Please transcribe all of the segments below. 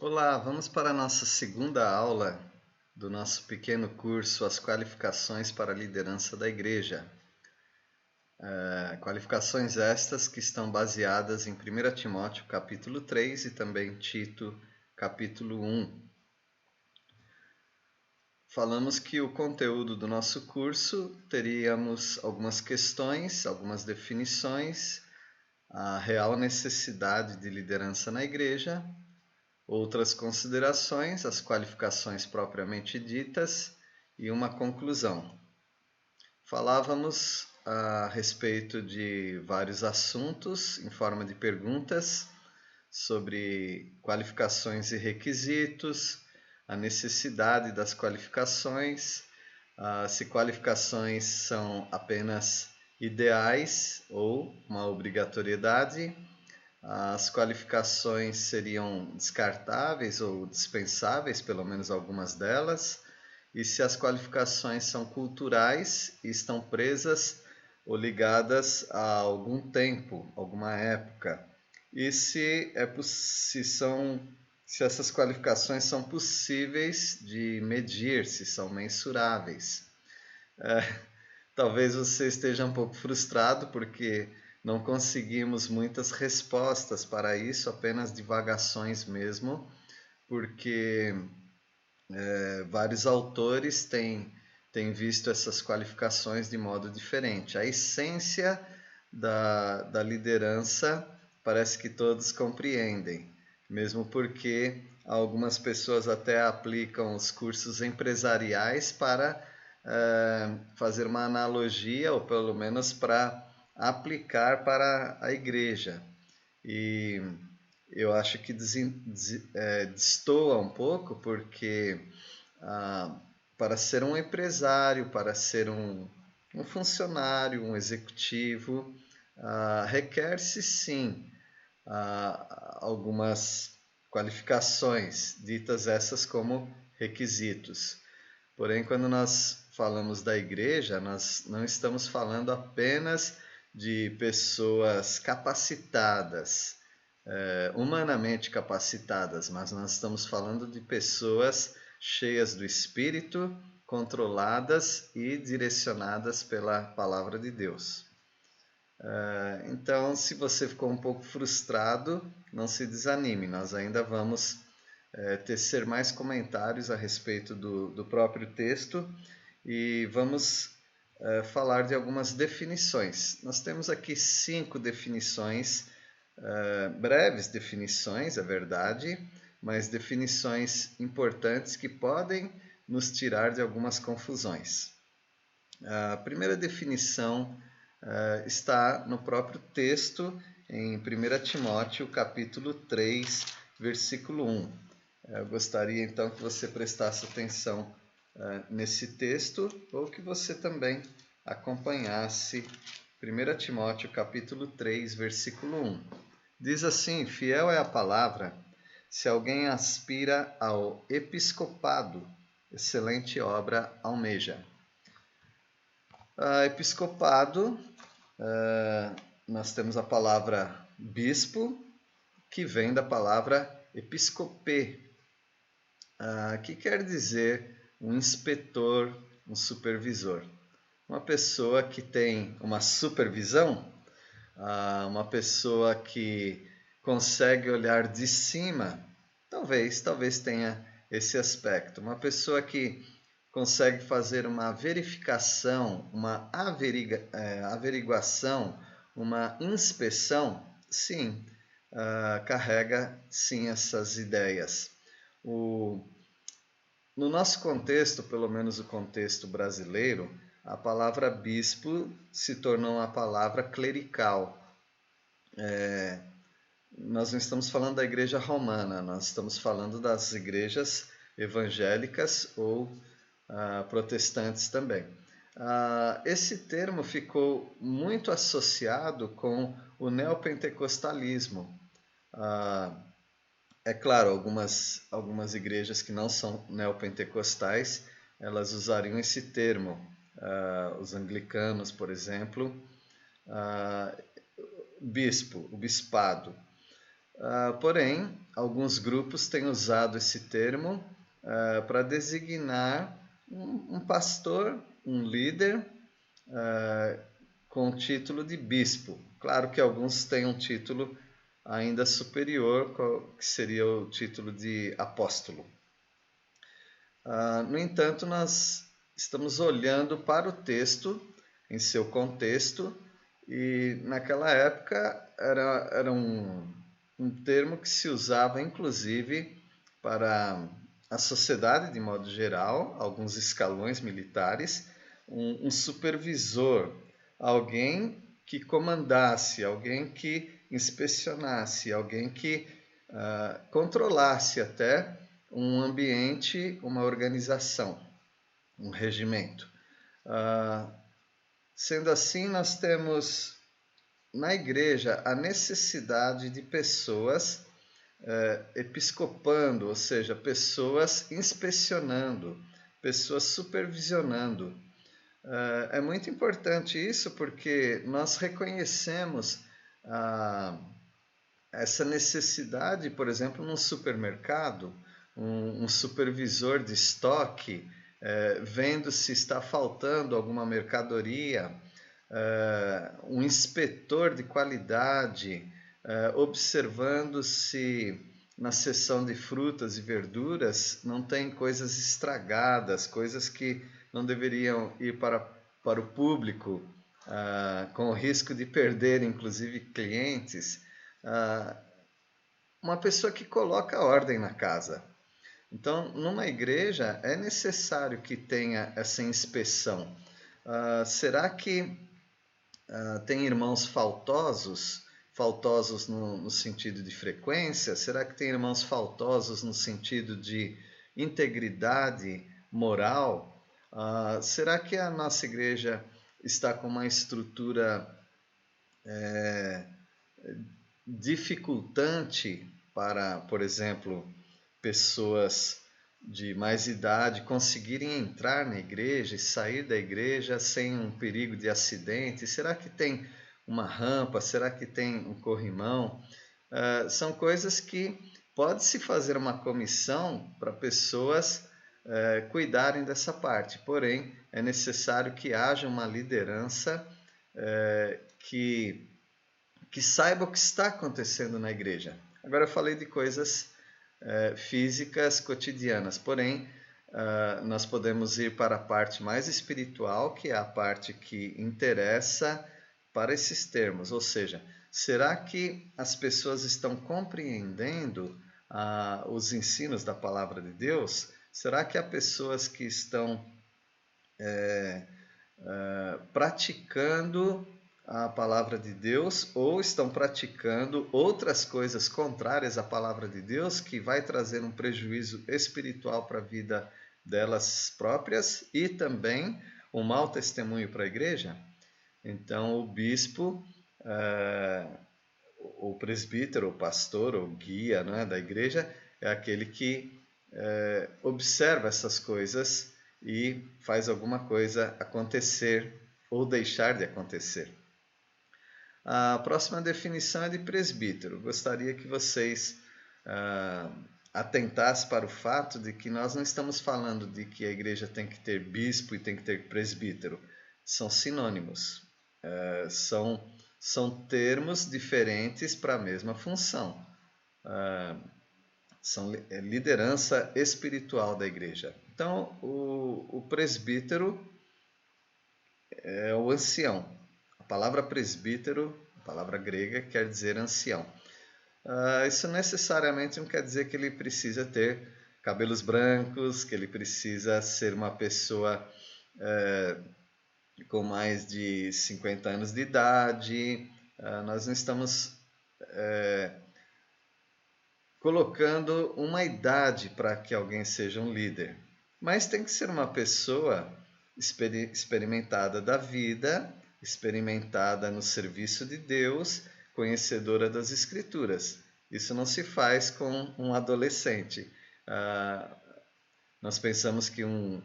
Olá, vamos para a nossa segunda aula do nosso pequeno curso As Qualificações para a Liderança da Igreja. Qualificações estas que estão baseadas em 1 Timóteo capítulo 3 e também Tito capítulo 1. Falamos que o conteúdo do nosso curso teríamos algumas questões, algumas definições, a real necessidade de liderança na igreja, outras considerações, as qualificações propriamente ditas e uma conclusão. Falávamos a respeito de vários assuntos em forma de perguntas sobre qualificações e requisitos, a necessidade das qualificações, se qualificações são apenas ideais ou uma obrigatoriedade, as qualificações seriam descartáveis ou dispensáveis, pelo menos algumas delas, e se as qualificações são culturais e estão presas ou ligadas a algum tempo, alguma época, e se essas qualificações são possíveis de medir, se são mensuráveis. Talvez você esteja um pouco frustrado porque não conseguimos muitas respostas para isso, apenas divagações mesmo, porque vários autores têm visto essas qualificações de modo diferente. A essência da liderança parece que todos compreendem, mesmo porque algumas pessoas até aplicam os cursos empresariais para fazer uma analogia, ou pelo menos para aplicar para a igreja. E eu acho que destoa um pouco, porque para ser um empresário, para ser um funcionário, um executivo, requer-se sim algumas qualificações, ditas essas como requisitos. Porém, quando nós falamos da igreja, nós não estamos falando apenas de pessoas capacitadas, humanamente capacitadas, mas nós estamos falando de pessoas cheias do Espírito, controladas e direcionadas pela Palavra de Deus. Então, se você ficou um pouco frustrado, não se desanime, nós ainda vamos tecer mais comentários a respeito do próprio texto e vamos falar de algumas definições. Nós temos aqui 5 definições, breves definições, é verdade, mas definições importantes que podem nos tirar de algumas confusões. A primeira definição está no próprio texto, em 1 Timóteo capítulo 3, versículo 1. Eu gostaria então que você prestasse atenção nesse texto, ou que você também acompanhasse 1 Timóteo capítulo 3, versículo 1. Diz assim: fiel é a palavra, se alguém aspira ao episcopado, excelente obra almeja. Episcopado, nós temos a palavra bispo, que vem da palavra episcopê, que quer dizer um inspetor, um supervisor. Uma pessoa que tem uma supervisão, uma pessoa que consegue olhar de cima, talvez tenha esse aspecto. Uma pessoa que consegue fazer uma verificação, uma averiguação, uma inspeção, sim, carrega sim essas ideias. No nosso contexto, pelo menos o contexto brasileiro, a palavra bispo se tornou uma palavra clerical. Nós não estamos falando da igreja romana, nós estamos falando das igrejas evangélicas ou protestantes também. Esse termo ficou muito associado com o neopentecostalismo. É claro, algumas igrejas que não são neopentecostais, elas usariam esse termo. Os anglicanos, por exemplo, bispo, o bispado. Porém, alguns grupos têm usado esse termo para designar um pastor, um líder, com o título de bispo. Claro que alguns têm um título ainda superior, que seria o título de apóstolo. No entanto, nós estamos olhando para o texto em seu contexto, e naquela época era um termo que se usava inclusive para a sociedade de modo geral, alguns escalões militares, um supervisor, alguém que comandasse, alguém que inspecionasse, alguém que controlasse até um ambiente, uma organização, um regimento. Sendo assim, nós temos na igreja a necessidade de pessoas episcopando, ou seja, pessoas inspecionando, pessoas supervisionando. É muito importante isso porque nós reconhecemos essa necessidade, por exemplo, num supermercado, um supervisor de estoque, vendo se está faltando alguma mercadoria, um inspetor de qualidade, observando se na seção de frutas e verduras não tem coisas estragadas, coisas que não deveriam ir para o público, com o risco de perder, inclusive, clientes. Uma pessoa que coloca ordem na casa. Então, numa igreja, é necessário que tenha essa inspeção. Será que tem irmãos faltosos? Faltosos no sentido de frequência? Será que tem irmãos faltosos no sentido de integridade moral? Será que a nossa igreja está com uma estrutura dificultante para, por exemplo, pessoas de mais idade conseguirem entrar na igreja e sair da igreja sem um perigo de acidente? Será que tem uma rampa? Será que tem um corrimão? São coisas que pode-se fazer uma comissão para pessoas cuidarem dessa parte, porém é necessário que haja uma liderança que saiba o que está acontecendo na igreja. Agora eu falei de coisas físicas cotidianas, porém nós podemos ir para a parte mais espiritual, que é a parte que interessa para esses termos, ou seja, será que as pessoas estão compreendendo os ensinos da palavra de Deus? Será que há pessoas que estão praticando a palavra de Deus ou estão praticando outras coisas contrárias à palavra de Deus, que vai trazer um prejuízo espiritual para a vida delas próprias e também um mau testemunho para a igreja? Então o bispo, o presbítero, o pastor, o guia, né, da igreja é aquele que observa essas coisas e faz alguma coisa acontecer ou deixar de acontecer. A próxima definição é de presbítero. Gostaria que vocês atentassem para o fato de que nós não estamos falando de que a igreja tem que ter bispo e tem que ter presbítero. São sinônimos. São termos diferentes para a mesma função. São liderança espiritual da igreja. Então, o presbítero é o ancião. A palavra presbítero, a palavra grega, quer dizer ancião. Isso necessariamente não quer dizer que ele precisa ter cabelos brancos, que ele precisa ser uma pessoa com mais de 50 anos de idade. Nós não estamos colocando uma idade para que alguém seja um líder, mas tem que ser uma pessoa experimentada da vida, experimentada no serviço de Deus, conhecedora das Escrituras. Isso não se faz com um adolescente. Nós pensamos que um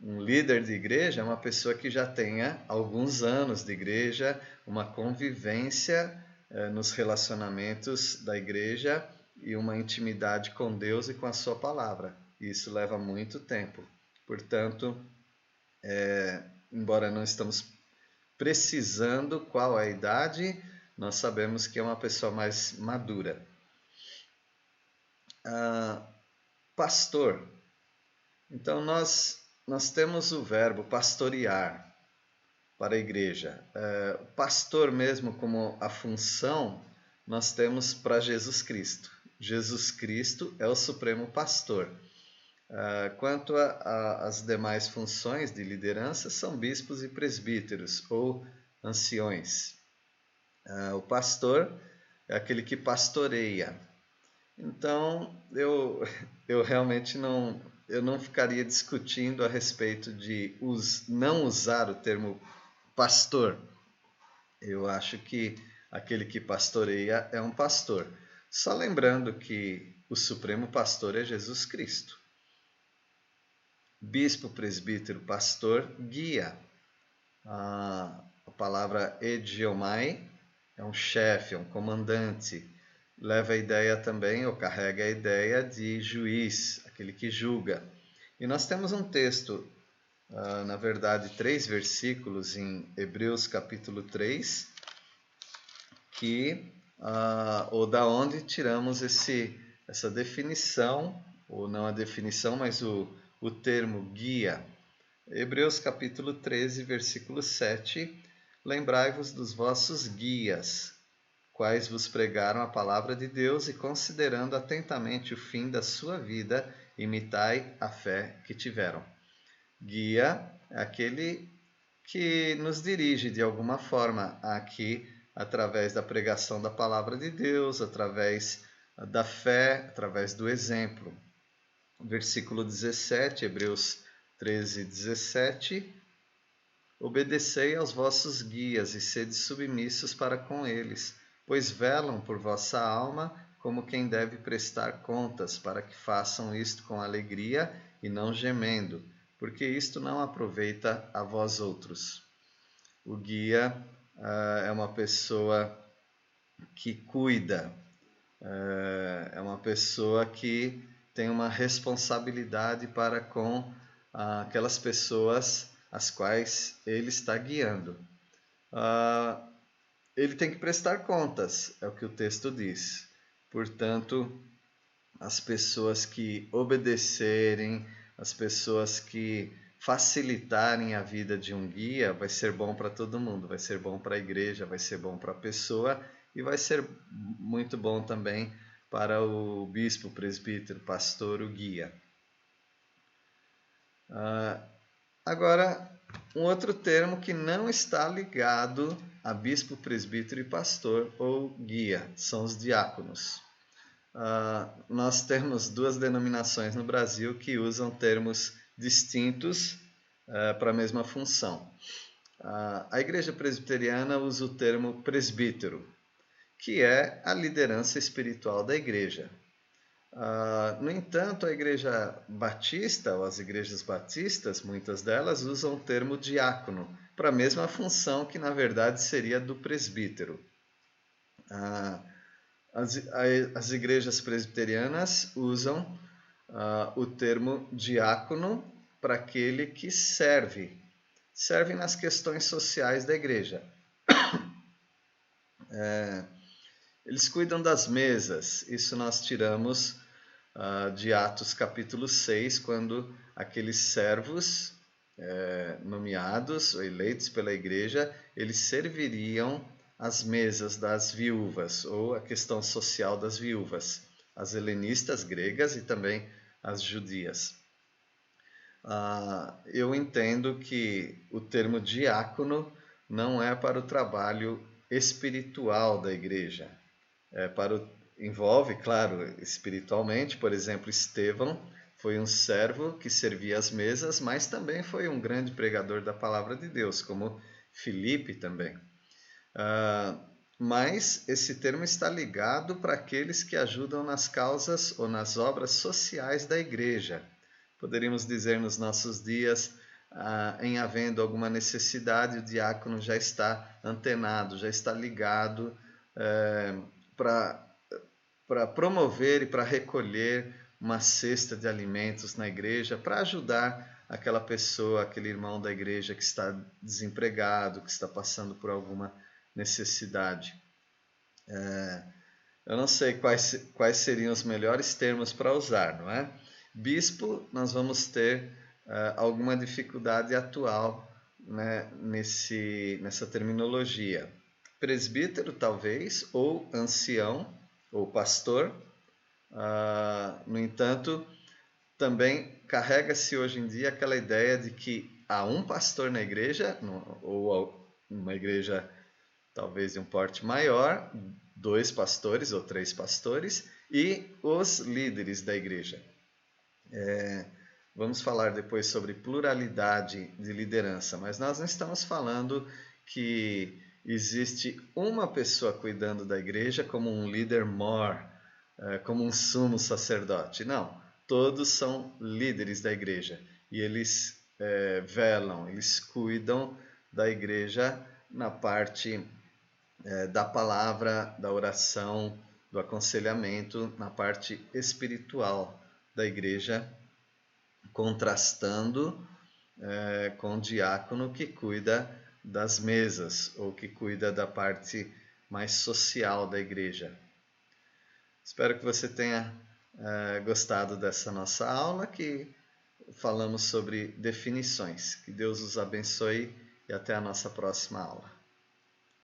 líder de igreja é uma pessoa que já tenha alguns anos de igreja, uma convivência nos relacionamentos da igreja e uma intimidade com Deus e com a sua palavra. E isso leva muito tempo. Portanto, embora não estamos precisando qual é a idade, nós sabemos que é uma pessoa mais madura. Pastor. Então, nós temos o verbo pastorear para a igreja. O pastor mesmo como a função, nós temos para Jesus Cristo. Jesus Cristo é o supremo pastor. Quanto às demais funções de liderança, são bispos e presbíteros, ou anciões. O pastor é aquele que pastoreia. Então, eu realmente não ficaria discutindo a respeito de não usar o termo pastor. Eu acho que aquele que pastoreia é um pastor. Só lembrando que o supremo pastor é Jesus Cristo. Bispo, presbítero, pastor, guia. A palavra egiomai é um chefe, é um comandante. Leva a ideia também, ou carrega a ideia de juiz, aquele que julga. E nós temos um texto, na verdade 3 versículos em Hebreus capítulo 3, ou da onde tiramos essa definição, ou não a definição, mas o termo guia. Hebreus capítulo 13, versículo 7, lembrai-vos dos vossos guias, quais vos pregaram a palavra de Deus, e considerando atentamente o fim da sua vida, imitai a fé que tiveram. Guia é aquele que nos dirige de alguma forma aqui, através da pregação da palavra de Deus, através da fé, através do exemplo. Versículo 17, Hebreus 13, 17. Obedecei aos vossos guias e sede submissos para com eles, pois velam por vossa alma como quem deve prestar contas, para que façam isto com alegria e não gemendo, porque isto não aproveita a vós outros. O guia é uma pessoa que cuida, é uma pessoa que tem uma responsabilidade para com aquelas pessoas as quais ele está guiando. Ele tem que prestar contas, é o que o texto diz. Portanto, as pessoas que obedecerem, as pessoas que facilitarem a vida de um guia, vai ser bom para todo mundo, vai ser bom para a igreja, vai ser bom para a pessoa e vai ser muito bom também para o bispo, presbítero, pastor, o guia. Agora, um outro termo que não está ligado a bispo, presbítero e pastor ou guia são os diáconos. Nós temos 2 denominações no Brasil que usam termos distintos para a mesma função. A Igreja Presbiteriana usa o termo presbítero, que é a liderança espiritual da igreja. No entanto, a Igreja Batista, ou as igrejas batistas, muitas delas usam o termo diácono, para a mesma função que, na verdade, seria do presbítero. As igrejas presbiterianas usam o termo diácono para aquele que serve nas questões sociais da igreja. Eles cuidam das mesas. Isso nós tiramos de Atos capítulo 6, quando aqueles servos nomeados ou eleitos pela igreja, eles serviriam as mesas das viúvas, ou a questão social das viúvas, as helenistas gregas e também as judias. Eu entendo que o termo diácono não é para o trabalho espiritual da igreja. Envolve, claro, espiritualmente. Por exemplo, Estevão foi um servo que servia as mesas, mas também foi um grande pregador da palavra de Deus, como Filipe também. Mas esse termo está ligado para aqueles que ajudam nas causas ou nas obras sociais da igreja. Poderíamos dizer nos nossos dias, em havendo alguma necessidade, o diácono já está antenado, já está ligado para promover e para recolher uma cesta de alimentos na igreja, para ajudar aquela pessoa, aquele irmão da igreja que está desempregado, que está passando por alguma necessidade. Eu não sei quais seriam os melhores termos para usar, não é? Bispo, nós vamos ter alguma dificuldade atual, né, nessa terminologia. Presbítero, talvez, ou ancião, ou pastor. No entanto, também carrega-se hoje em dia aquela ideia de que há um pastor na igreja, ou uma igreja talvez de um porte maior, 2 pastores ou 3 pastores e os líderes da igreja. Vamos falar depois sobre pluralidade de liderança, mas nós não estamos falando que existe uma pessoa cuidando da igreja como um líder mor, como um sumo sacerdote. Não, todos são líderes da igreja e eles velam, eles cuidam da igreja na parte da palavra, da oração, do aconselhamento, na parte espiritual da igreja, contrastando com o diácono que cuida das mesas ou que cuida da parte mais social da igreja. Espero que você tenha gostado dessa nossa aula, que falamos sobre definições. Que Deus os abençoe e até a nossa próxima aula.